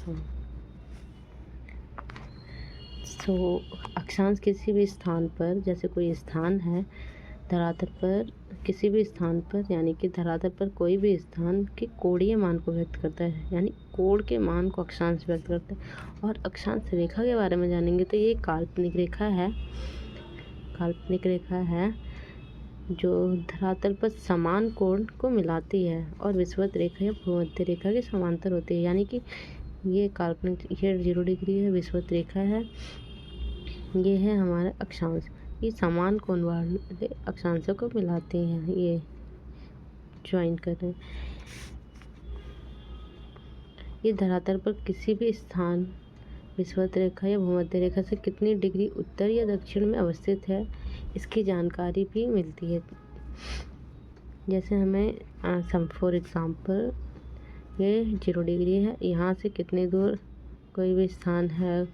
रेखा। अक्षांश किसी भी स्थान पर, जैसे कोई स्थान है धरातल पर, किसी भी स्थान पर, यानी कि धरातल पर कोई भी स्थान के कोणीय मान को व्यक्त करता है, यानी कोण के मान को अक्षांश व्यक्त करता है। और अक्षांश रेखा के बारे में जानेंगे तो ये काल्पनिक रेखा है, काल्पनिक रेखा है जो धरातल पर समान कोण को मिलाती है और विषुवत रेखा या भूमध्य रेखा के समांतर होती है। यानी कि ये काल्पनिक, ये 0 डिग्री है, विषुवत रेखा है, ये है हमारा अक्षांश। ये समान कोण वाले अक्षांशों को मिलाती हैं, ये ज्वाइन कर रहे हैं। ये धरातल पर किसी भी स्थान विषुवत रेखा या भूमध्य रेखा से कितनी डिग्री उत्तर या दक्षिण में अवस्थित है, इसकी जानकारी भी मिलती है। जैसे हमें फॉर एग्ज़ाम्पल ये 0 डिग्री है, यहाँ से कितनी दूर कोई भी स्थान है,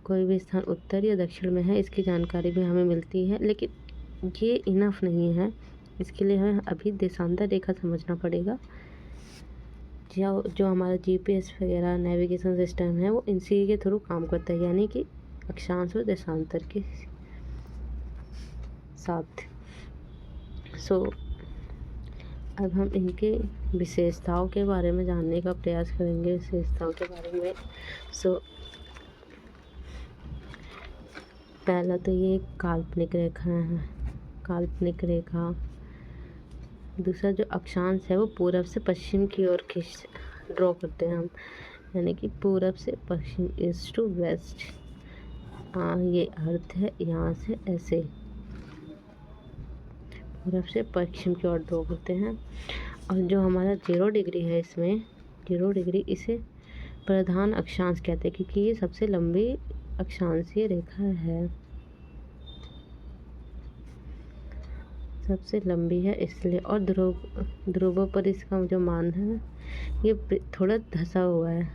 कोई भी स्थान उत्तर या दक्षिण में है, इसकी जानकारी भी हमें मिलती है। लेकिन ये इनफ नहीं है, इसके लिए हमें अभी देशांतर रेखा समझना पड़ेगा। जो हमारा GPS वगैरह नेविगेशन सिस्टम है वो इसी के थ्रू काम करता है, यानी कि अक्षांश और देशांतर के साथ। अब हम इनके विशेषताओं के बारे में जानने का प्रयास करेंगे, विशेषताओं के बारे में। पहला तो ये काल्पनिक रेखा है, काल्पनिक रेखा। दूसरा जो अक्षांश है वो पूरब से पश्चिम की ओर ड्रॉ करते हैं हम, यानी कि पूरब से पश्चिम, ईस्ट टू वेस्ट। ये अर्थ है, यहाँ से ऐसे पूरब से पश्चिम की ओर ड्रॉ करते हैं। और जो हमारा 0 डिग्री है, इसमें 0 डिग्री, इसे प्रधान अक्षांश कहते हैं क्योंकि ये सबसे लंबी अक्षांशीय रेखा है, सबसे लंबी है इसलिए। और ध्रुवों पर इसका जो मान है ये थोड़ा धंसा हुआ है,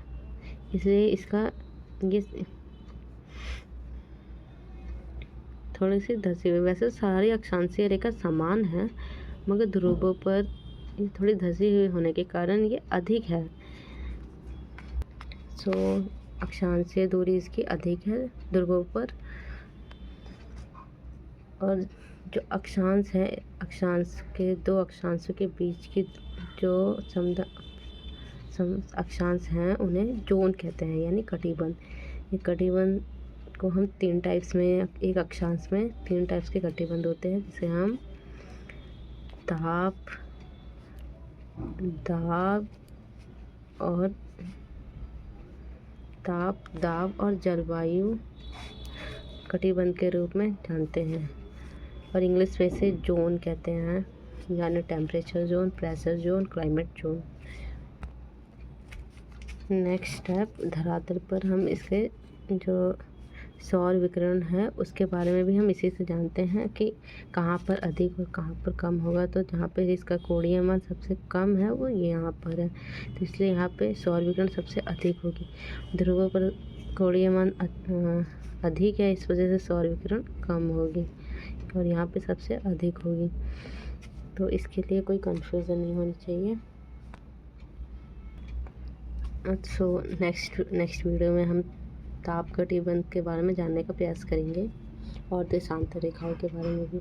इसलिए इसका ये थोड़ी सी धंसी हुई। वैसे सारी अक्षांशीय रेखा समान है, मगर ध्रुवों पर ये थोड़ी धंसी हुई होने के कारण ये अधिक है। अक्षांशीय दूरी इसकी अधिक है ध्रुवों पर। और जो अक्षांश है, अक्षांश के दो अक्षांशों के बीच की जो अक्षांश हैं उन्हें जोन कहते हैं, यानी कटिबंध। ये कटिबंध को हम 3 टाइप्स में, एक अक्षांश में 3 टाइप्स के कटिबंध होते हैं, जिसे हम दाब और जलवायु कटिबंध के रूप में जानते हैं। और इंग्लिश में इसे जोन कहते हैं, यानी temperature zone, pressure zone, climate zone. Next step, धरातल पर हम इसके जो सौर विकिरण है उसके बारे में भी हम इसी से जानते हैं कि कहाँ पर अधिक और कहाँ पर कम होगा। तो जहाँ पे इसका कोणीय मान सबसे कम है वो यहाँ पर है, तो इसलिए यहाँ पे सौर विकिरण सबसे अधिक होगी। ध्रुवों पर कोणीय मान अधिक है, इस वजह से सौर विकिरण कम होगी, और यहाँ पे सबसे अधिक होगी। तो इसके लिए कोई कंफ्यूजन नहीं होनी चाहिए। नेक्स्ट वीडियो में हम ताप कटिबंध के बारे में जानने का प्रयास करेंगे और देशांतर रेखाओं के बारे में भी।